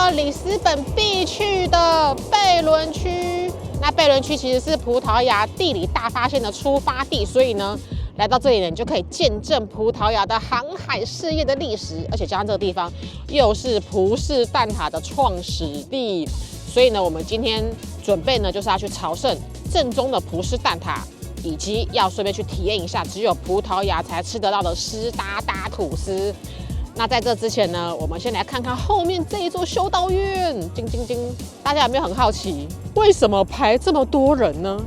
到里斯本必去的贝伦区。那贝伦区其实是葡萄牙地理大发现的出发地，所以呢，来到这里呢，你就可以见证葡萄牙的航海事业的历史，而且加上这个地方又是葡式蛋挞的创始地，所以呢，我们今天准备呢就是要去朝圣正宗的葡式蛋挞，以及要顺便去体验一下只有葡萄牙才吃得到的湿哒哒吐司。那在这之前呢，我们先来看看后面这一座修道院，叮叮叮，大家有没有很好奇，为什么排这么多人呢？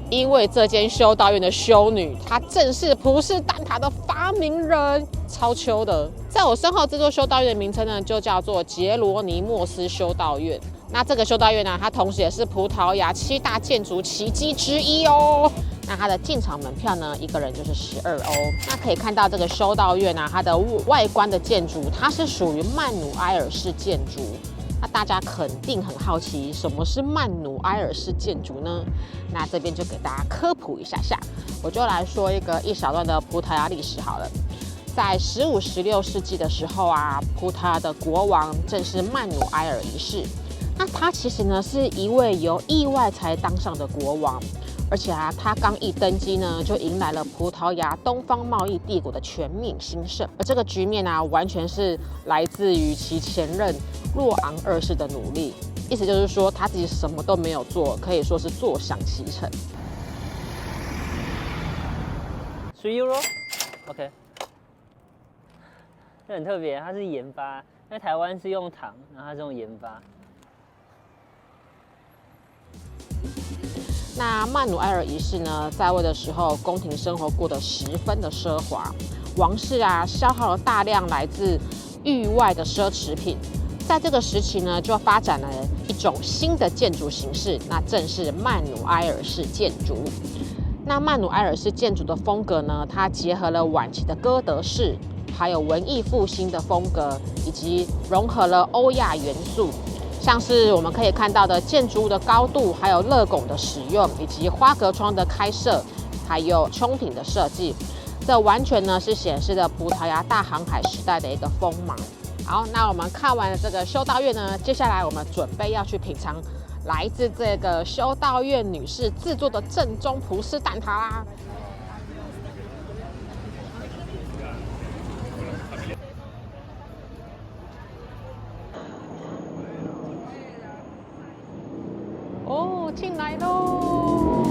因为这间修道院的修女，她正是葡式蛋挞的发明人，超秋的。在我身后这座修道院的名称呢，就叫做杰罗尼莫斯修道院。那这个修道院呢，它同时也是葡萄牙7大建筑奇迹之一哦。那它的进场门票呢，一个人就是12欧。那可以看到这个修道院啊，它的外观的建筑，它是属于曼努埃尔式建筑。那大家肯定很好奇，什么是曼努埃尔式建筑呢？那这边就给大家科普一下下，我就来说一小段的葡萄牙历史好了。在15、16世纪的时候啊，葡萄牙的国王正是曼努埃尔一世。那他其实呢是一位由意外才当上的国王，而且啊，他刚一登基呢，就迎来了葡萄牙东方贸易帝国的全面兴盛。而这个局面啊，完全是来自于其前任若昂二世的努力。意思就是说，他自己什么都没有做，可以说是坐享其成。3 euro，OK， 这很特别，它是盐巴，在台湾是用糖，然后它是用盐巴。那曼努埃尔一世呢，在位的时候，宫廷生活过得十分的奢华，王室啊消耗了大量来自域外的奢侈品。在这个时期呢，就发展了一种新的建筑形式，那正是曼努埃尔式建筑。那曼努埃尔式建筑的风格呢，它结合了晚期的哥德式，还有文艺复兴的风格，以及融合了欧亚元素。像是我们可以看到的建筑物的高度，还有乐拱的使用，以及花格窗的开设，还有穹顶的设计，这完全呢是显示了葡萄牙大航海时代的一个锋芒。好，那我们看完了这个修道院呢，接下来我们准备要去品尝来自这个修道院女士制作的正宗葡式蛋挞啦。哦，进来喽！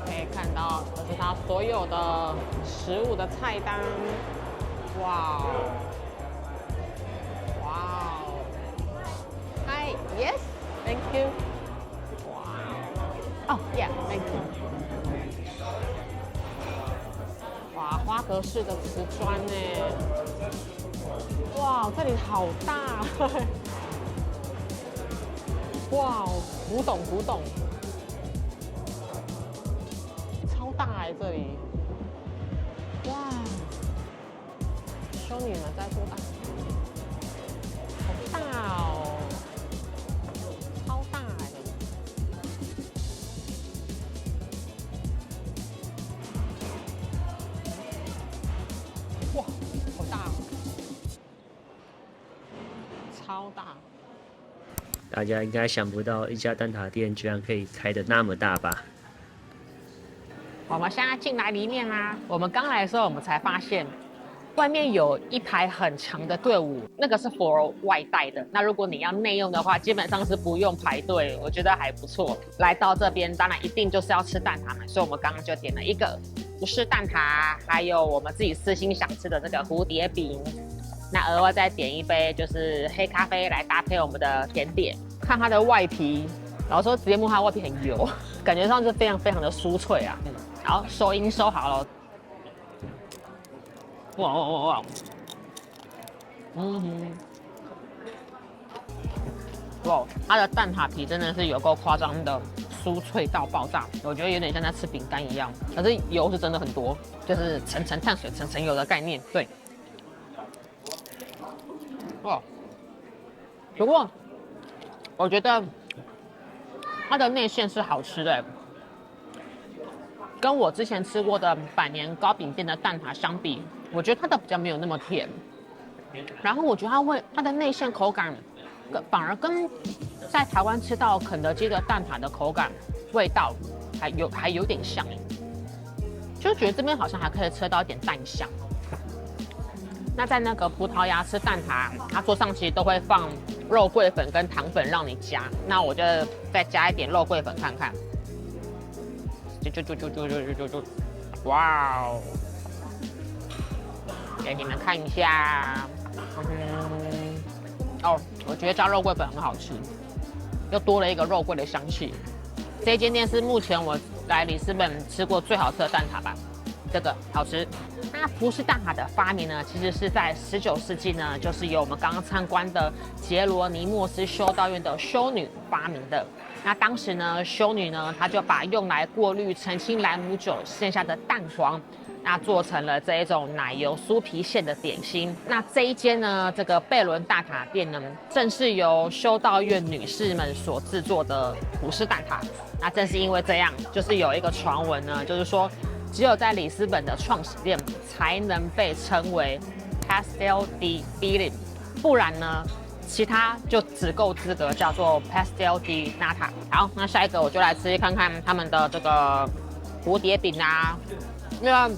可以看到，这是它所有的食物的菜单。哇哦！哇哦 ！Hi, yes, thank you. 哇哦 yeah, thank you. 哇，花格式的瓷砖呢？哇，这里好大！哇，古董，超大哎，这里！哇，修女们在做蛋，好大哦，超大哎！哇，好大哦，超大！大家应该想不到一家蛋挞店居然可以开得那么大吧？我们现在进来里面啦。我们刚来的时候，我们才发现外面有一排很长的队伍，那个是 for 外带的。那如果你要内用的话，基本上是不用排队，我觉得还不错。来到这边，当然一定就是要吃蛋挞嘛，所以我们刚刚就点了一个葡式蛋挞，还有我们自己私心想吃的这个蝴蝶饼。那额外再点一杯就是黑咖啡来搭配我们的甜点。看它的外皮，然后说直接摸它的外皮很油，感觉上是非常非常的酥脆啊。好，收音收好了。哇！哇，它的蛋挞皮真的是有够夸张的酥脆到爆炸，我觉得有点像在吃饼干一样，可是油是真的很多，就是层层碳水层层油的概念。对。哇，不过我觉得它的内馅是好吃的，跟我之前吃过的百年糕饼店的蛋挞相比，我觉得它的比较没有那么甜。然后我觉得它的内馅口感，反而跟在台湾吃到肯德基的蛋挞的口感味道还有点像，就觉得这边好像还可以吃到一点蛋香。那在那个葡萄牙吃蛋挞，它桌上其实都会放肉桂粉跟糖粉让你加，那我就再加一点肉桂粉看看。哇哦！给你们看一下，哦，我觉得加肉桂粉很好吃，又多了一个肉桂的香气。这间店是目前我来里斯本吃过最好吃的蛋挞吧，这个好吃。那葡式蛋挞的发明呢，其实是在19世纪呢，就是由我们刚刚参观的杰罗尼莫斯修道院的修女发明的。那当时呢，修女呢，她就把用来过滤澄清莱姆酒剩下的蛋黄，那做成了这一种奶油酥皮馅的点心。那这一间呢，这个贝伦大塔店呢，正是由修道院女士们所制作的葡式蛋挞。那正是因为这样，就是有一个传闻呢，就是说，只有在里斯本的创始店才能被称为 Pastel di Belém， 不然呢，其他就只够资格叫做 Pastel di Nata。好，那下一个我就来吃看看他们的这个蝴蝶饼啊，因为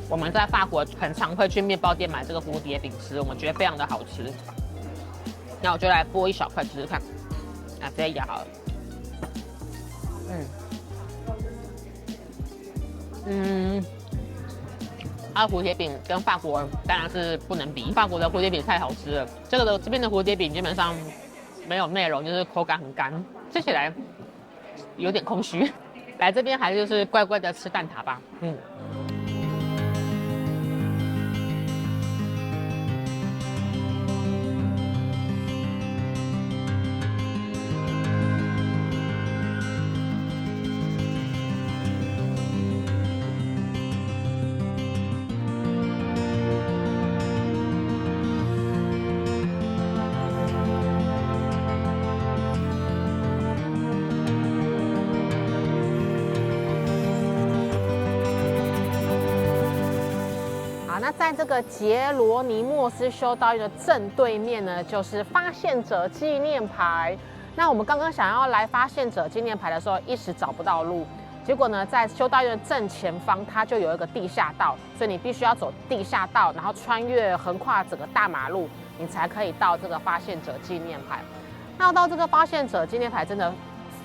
我们在法国很常会去面包店买这个蝴蝶饼吃，我们觉得非常的好吃。那我就来剥一小块吃吃看，啊，直接咬好了。它的蝴蝶饼跟法国当然是不能比，法国的蝴蝶饼太好吃了。这边的蝴蝶饼基本上没有内容，就是口感很干，吃起来有点空虚。来这边还是就是乖乖的吃蛋挞吧。那在这个杰罗尼莫斯修道院的正对面呢，就是发现者纪念牌。那我们刚刚想要来发现者纪念牌的时候，一时找不到路，结果呢，在修道院正前方，它就有一个地下道，所以你必须要走地下道，然后穿越横跨整个大马路，你才可以到这个发现者纪念牌。那要到这个发现者纪念牌真的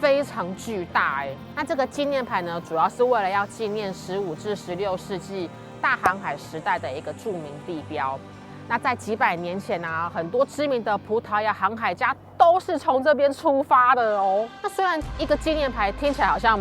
非常巨大那这个纪念牌呢，主要是为了要纪念15至16世纪大航海时代的一个著名地标。那在几百年前啊，很多知名的葡萄牙航海家都是从这边出发的哦。那虽然一个纪念牌听起来好像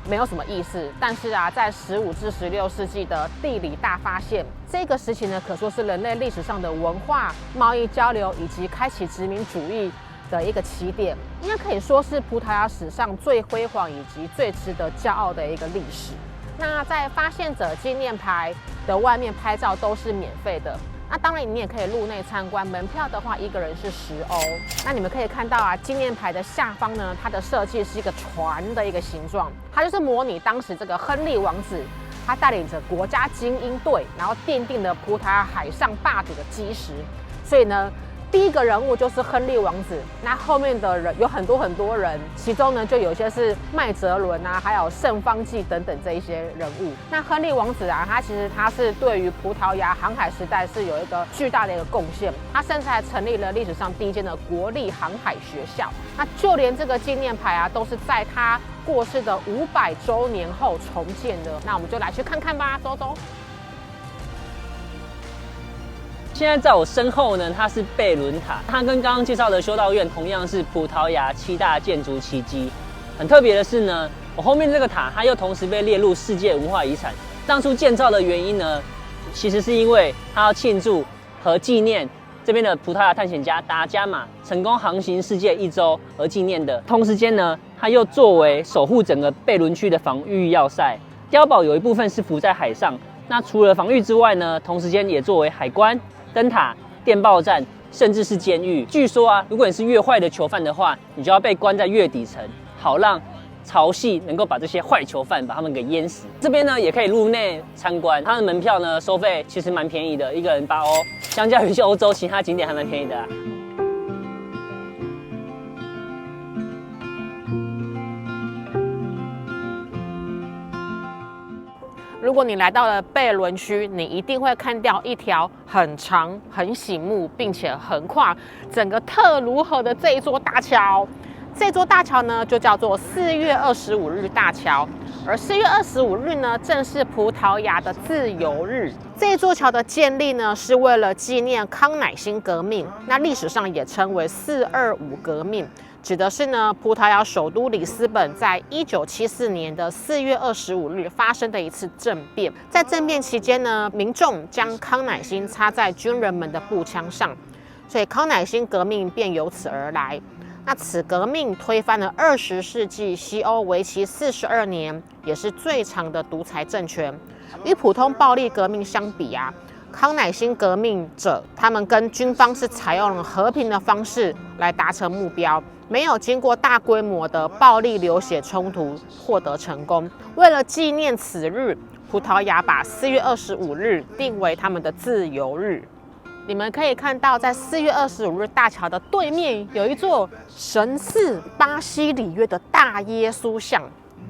没有什么意思，但是啊，在15至16世纪的地理大发现这个时期呢，可说是人类历史上的文化、贸易交流以及开启殖民主义的一个起点，应该可以说是葡萄牙史上最辉煌以及最值得骄傲的一个历史。那在发现者纪念牌的外面拍照都是免费的。那当然，你也可以入内参观，门票的话一个人是10欧。那你们可以看到啊，纪念牌的下方呢，它的设计是一个船的一个形状，它就是模拟当时这个亨利王子，他带领着国家精英队，然后奠定了葡萄牙海上霸主的基石。所以呢，第一个人物就是亨利王子，那后面的人有很多人，其中呢就有些是麦哲伦啊，还有圣方济等等这一些人物。那亨利王子啊，他是对于葡萄牙航海时代是有一个巨大的一个贡献，他甚至还成立了历史上第一间的国立航海学校。那就连这个纪念牌啊，都是在他过世的500周年后重建的。那我们就来去看看吧，走走。现在在我身后呢，它是贝伦塔，它跟刚刚介绍的修道院同样是葡萄牙7大建筑奇迹。很特别的是呢，我后面这个塔，它又同时被列入世界文化遗产。当初建造的原因呢，其实是因为它要庆祝和纪念这边的葡萄牙探险家达伽马成功航行世界1周而纪念的。同时间呢，它又作为守护整个贝伦区的防御要塞。碉堡有一部分是浮在海上，那除了防御之外呢，同时间也作为海关、灯塔、电报站，甚至是监狱。据说啊，如果你是越坏的囚犯的话，你就要被关在越底层，好让潮汐能够把这些坏囚犯把他们给淹死。这边呢也可以入内参观，它的门票呢收费其实蛮便宜的，一个人8欧，相较于一些欧洲其他景点还蛮便宜的啊。如果你来到了贝伦区，你一定会看到一条很长、很醒目，并且横跨整个特卢河的这一座大桥。这座大桥呢，就叫做4月25日大桥。而4月25日呢，正是葡萄牙的自由日。这座桥的建立呢，是为了纪念康乃馨革命，那历史上也称为425革命。指的是呢，葡萄牙首都里斯本在1974年的4月25日发生的一次政变。在政变期间呢，民众将康乃馨插在军人们的步枪上，所以康乃馨革命便由此而来。那此革命推翻了20世纪西欧为期42年，也是最长的独裁政权。与普通暴力革命相比啊，康乃馨革命者他们跟军方是采用了和平的方式来达成目标，没有经过大规模的暴力流血冲突获得成功。为了纪念此日，葡萄牙把4月25日定为他们的自由日。你们可以看到，在4月25日大桥的对面有一座神似巴西里约的大耶稣像。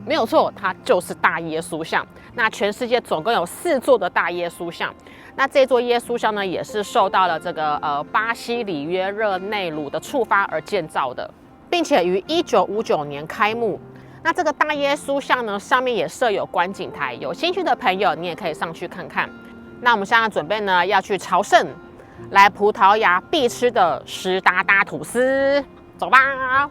没有错，它就是大耶稣像。那全世界总共有4座的大耶稣像。那这座耶稣像呢，也是受到了这个巴西里约热内卢的触发而建造的，并且于1959年开幕。那这个大耶稣像呢，上面也设有观景台，有兴趣的朋友你也可以上去看看。那我们现在准备呢要去朝圣，来葡萄牙必吃的湿哒哒吐司，走吧。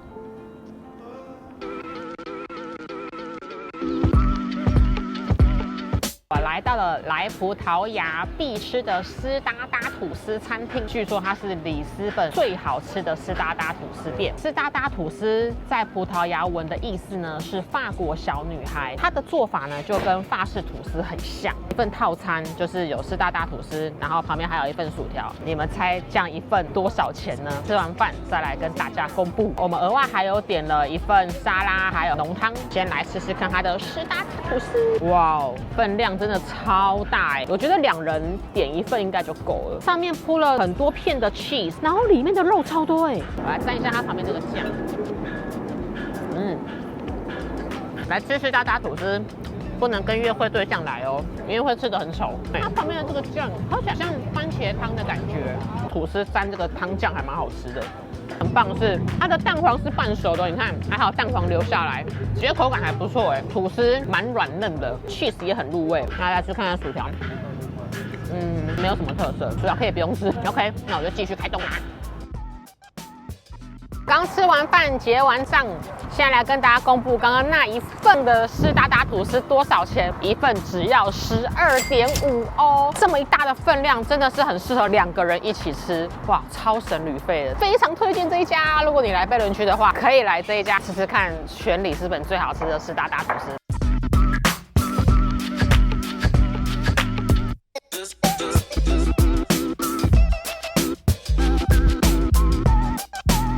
我来到了来葡萄牙必吃的湿哒哒吐司餐厅，据说它是里斯本最好吃的湿哒哒吐司店。湿哒哒吐司在葡萄牙文的意思呢是法国小女孩，它的做法呢就跟法式吐司很像。一份套餐就是有湿哒哒吐司，然后旁边还有一份薯条。你们猜这样一份多少钱呢？吃完饭再来跟大家公布。我们额外还有点了一份沙拉，还有浓汤。先来试试看它的湿哒哒吐司。哇哦，分量真的超大我觉得2人点一份应该就够了。上面铺了很多片的 cheese， 然后里面的肉超多我来蘸一下它旁边这个酱。来吃湿哒哒吐司，不能跟约会对象来哦，因为会吃得很丑。它旁边的这个酱，好像番茄汤的感觉，吐司沾这个汤酱还蛮好吃的。很棒的是，它的蛋黄是半熟的，你看还好蛋黄留下来，其实口感还不错吐司蛮软嫩的 ，cheese 也很入味。那来吃看看薯条，没有什么特色，薯条可以不用吃。OK， 那我就继续开动啦。刚吃完饭结完账，现在来跟大家公布刚刚那一份的湿哒哒吐司多少钱？一份只要12.5欧，这么一大的分量，真的是很适合2个人一起吃，哇，超省旅费的，非常推荐这一家。如果你来贝伦区的话，可以来这一家吃吃看，全里斯本最好吃的湿哒哒吐司。